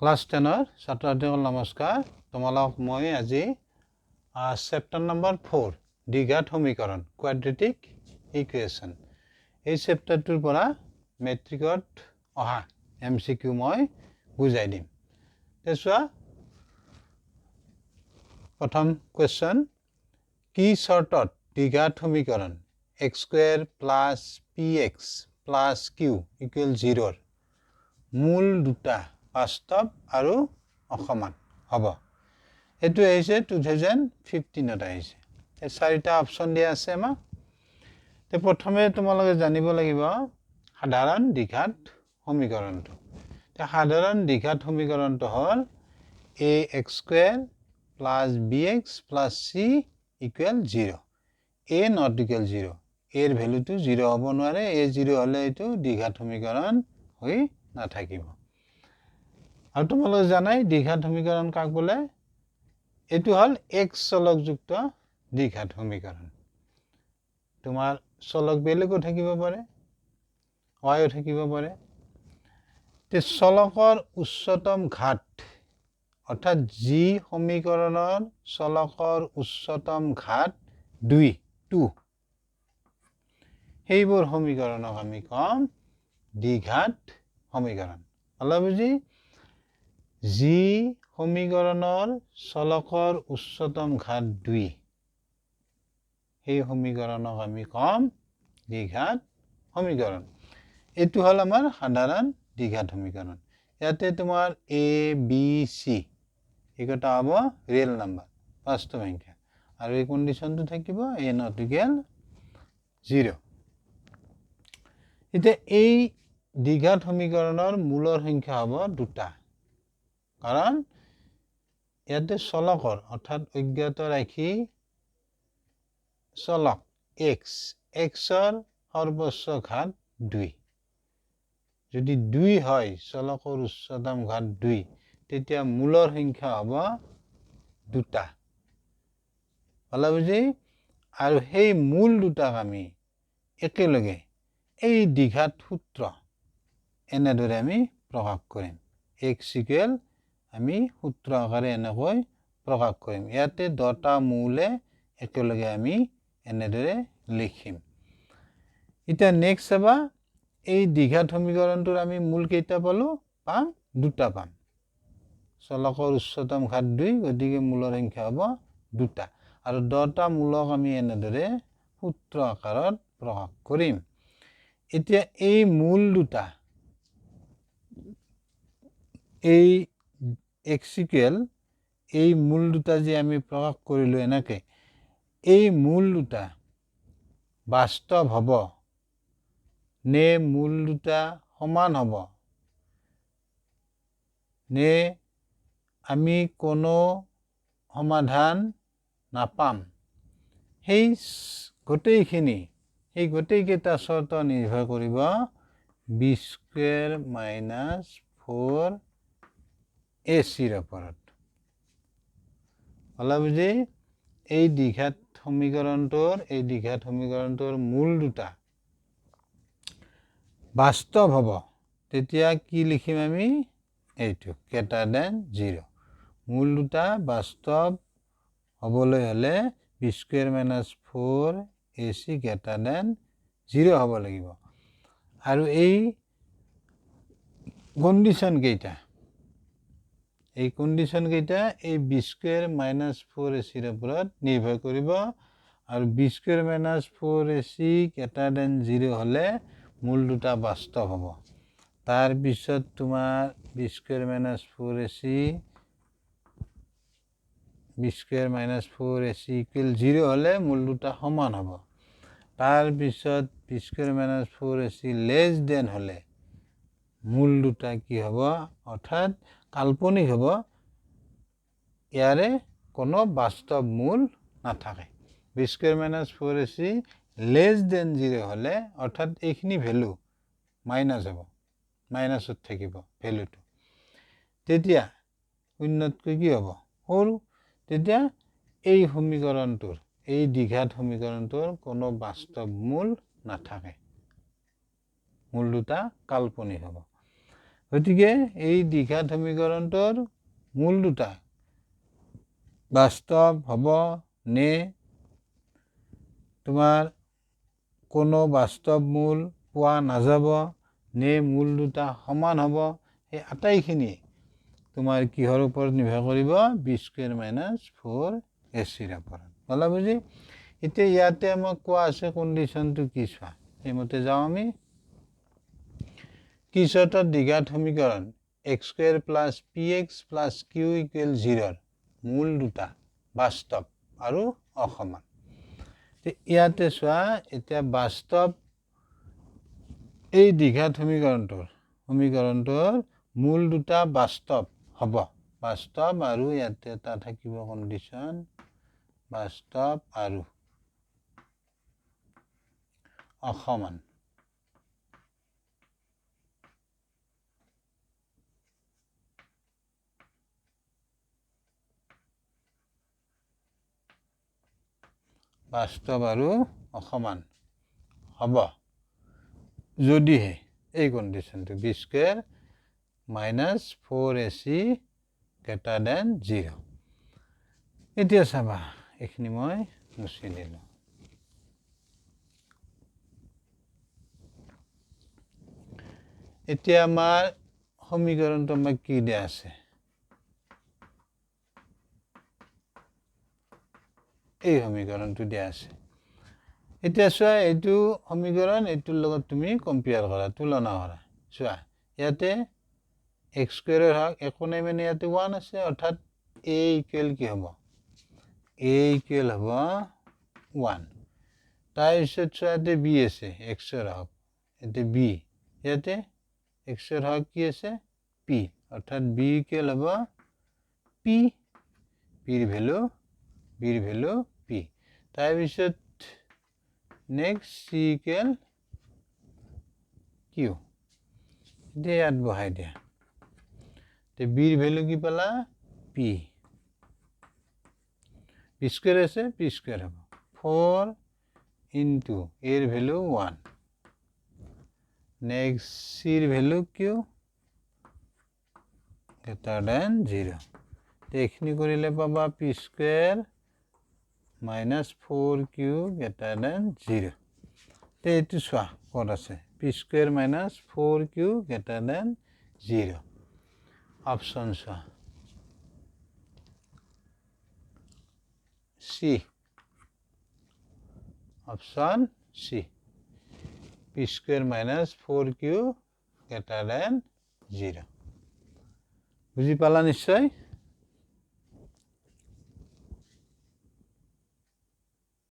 class 10 ছাত্ৰ-ছাত্ৰীসকল নমস্কাৰ তোমালোক মই আজি চেপ্টাৰ নম্বৰ 4 দ্বিঘাত সমীকৰণ কোৱাড্ৰেটিক ইকুৱেশ্যন এই চেপ্টাৰটোৰ পৰা মেট্ৰিকত অহা এমসিকিউ মই বুজাই দিম তেছোৱা প্ৰথম কোৱেশ্চন কি শৰ্তত দ্বিঘাত সমীকৰণ x² + px + q = 0 মূল দুটা বাস্তৱ আৰু অসমান হ'ব এটো হৈছে 2015 ত আহিছে এই চাৰিটা অপচন দিয়া আছে মা তে প্ৰথমে তোমালোকে জানিব লাগিব সাধাৰণ দ্বিঘাত সমীকৰণটো তে সাধাৰণ দ্বিঘাত সমীকৰণটো হ'ল ax² + bx + c = 0 a not equal 0 a এর ভ্যালুটো 0 হ'ব নোৱাৰে a 0 হলে এটো দ্বিঘাত সমীকৰণ হৈ নাথাকিব আৰু তোমালোকে জানাই দ্বিঘাত সমীকৰণ কাক বোলে এটো হল x চলকযুক্ত দ্বিঘাত সমীকৰণ তোমাৰ চলক বেলেগো থাকিব পাৰে y ও থাকিব পাৰে তে চলকৰ উচ্চতম ঘাত অৰ্থাৎ যি সমীকৰণৰ চলকৰ উচ্চতম ঘাত 2 সেইবোৰ সমীকৰণক আমি কম দ্বিঘাত সমীকৰণ অলবুজি যি সমীকৰণৰ চলকৰ উচ্চতম ঘাত 2 সেই সমীকৰণক আমি কম দ্বিঘাত সমীকৰণ এটো হল আমাৰ সাধাৰণ দ্বিঘাত সমীকৰণ ইয়াতে তোমাৰ a b c এটা হ'ব ৰিয়েল নাম্বাৰ বাস্তৱ সংখ্যা আৰু এই কন্ডিশনটো থাকিব a not equal 0 এতিয়া এই দ্বিঘাত সমীকৰণৰ মূলৰ সংখ্যা হ'ব দুটা কাৰণ ইয়াতে চলকৰ অৰ্থাৎ অজ্ঞাত ৰাখি চলক x ৰ সৰ্বোচ্চ ঘাত 2 যদি 2 হয় চলকৰ উচ্চতম ঘাত 2 তেতিয়া মূলৰ সংখ্যা হ'ব দুটা হলা বুজি আৰু সেই মূল দুটাক আমি একেলগে এই দ্বিঘাত সূত্ৰ এনেদৰে আমি প্ৰকাশ কৰিম x = আমি সূত্ৰ আকাৰে এনেকৈ প্ৰকাশ কৰিম ইয়াতে দুটা মূলে একেলগে আমি এনেদৰে লিখিম এটা নেক্সট চাবা এই দ্বিঘাত সমীকৰণটোৰ আমি মূল কেইটা পালো পাম দুটা পাম চলকৰ উচ্চতম ঘাত 2 গতিকে মূলৰ সংখ্যা হ'ব দুটা আৰু দুটা মূলক আমি এনেদৰে সূত্ৰ আকাৰত প্ৰকাশ কৰিম এতিয়া এই মূল দুটা এই x = এই মূল দুটা যে আমি প্ৰকাশ কৰিলো এনেকে এই মূল দুটা বাস্তৱ হ'ব নে মূল দুটা সমান হ'ব নে আমি কোনো সমাধান নাপাম সেই গোটেইকেইটা শৰ্ত নিৰ্ভৰ কৰিব b² - 4 ac ৰ ওপৰত হলা বুজি এই দ্বিঘাত সমীকৰণটোৰ মূল দুটা বাস্তৱ হ'ব তেতিয়া কি লিখিম আমি এইটো > 0 মূল দুটা বাস্তৱ হ'বলৈ হলে b² - 4 ac > 0 হ'ব লাগিব আৰু এই কন্ডিশন কেইটা এই b² - 4 ac ৰ ওপৰত নিৰ্ভৰ কৰিব আৰু b² - 4 ac > 0 হলে মূল দুটা বাস্তৱ হ'ব তাৰ পিছত তোমাৰ b² - 4 ac = 0 হলে মূল দুটা সমান হ'ব তাৰ পিছত b² - 4 ac <> হলে মূল দুটা কি হ'ব অৰ্থাৎ কাল্পনিক হ'ব ইয়াৰে কোনো বাস্তৱ মূল নাথাকে b² - 4 ac <> 0 হলে অৰ্থাৎ এইখিনি ভ্যালু মাইনাস হ'ব মাইনাসত থাকিব ভ্যালুটো তেতিয়া শূন্যতকৈ কি হ'ব সৰু তেতিয়া এই সমীকৰণটোৰ এই দ্বিঘাত সমীকৰণটোৰ কোনো বাস্তৱ মূল নাথাকে মূল দুটা কাল্পনিক হ'ব গতিকে এই দ্বিঘাত সমীকৰণটোৰ মূল দুটা বাস্তৱ হ'ব নে তোমাৰ কোনো বাস্তৱ মূল পোৱা নাযাব নে মূল দুটা সমান হ'ব এই আটাইখিনি তোমাৰ কিহৰ ওপৰত নিৰ্ভৰ কৰিব বি স্কুৱেৰ মাইনাছ 4ac ৰ ওপৰত বলা বুজি এতিয়া ইয়াতে আমাক কোৱা আছে কণ্ডিশ্যনটো কি চোৱা এইমতে যাওঁ আমি কি চৰ্তত দ্বিঘাত সমীকৰণ x² + px + q = 0 মূল দুটা বাস্তৱ আৰু অসমান ইয়াতে চোৱা এতিয়া বাস্তৱ এই দ্বিঘাত সমীকৰণটোৰ মূল দুটা বাস্তৱ হ'ব বাস্তৱ আৰু ইয়াতে এটা থাকিব কণ্ডিশ্যন বাস্তৱ আৰু অসমান বাস্তৱ আৰু অসমান হ'ব যদিহে এই কণ্ডিশ্যনটো B square minus 4ac greater than 0 এতিয়া চাবা এইখিনি মই মুছি দিলোঁ এতিয়া আমাৰ সমীকৰণটো আমাক কি দিয়া আছে এই সমীকৰণটো দিয়া আছে এতিয়া চোৱা এইটো সমীকৰণ এইটোৰ লগত তুমি কম্পেয়াৰ কৰা তুলনা কৰা চোৱা ইয়াতে x² ৰ হক একো নাই মানে ইয়াতে 1 আছে অৰ্থাৎ a ইকুৱেল কি হ'ব a ইকুৱেল হ'ব 1 তাৰপিছত চোৱা ইয়াতে b আছে x ৰ হক ইয়াতে b ইয়াতে x ৰ হক কি আছে p অৰ্থাৎ b ইকুৱেল হ'ব p p ৰ ভ্যালু p তাৰপিছত নেক্সট c ইকুৱেল q দে ইয়াত বহাই দিয়া তে b ৰ ভ্যালু কি পালা p p স্কয়াৰ আছে p স্কয়াৰ হ'ব 4 ইনটু a ৰ ভ্যালু 1 নেক্সট c ৰ ভ্যালু q গ্ৰেটাৰ দেন 0 তে এইখিনি কৰিলে পাবা p square minus 4q greater than 0 তে এইটো চোৱা ক'ত আছে p square minus 4q greater than 0 option চোৱা c option c p square minus 4q greater than 0 বুজি পালা নিশ্চয়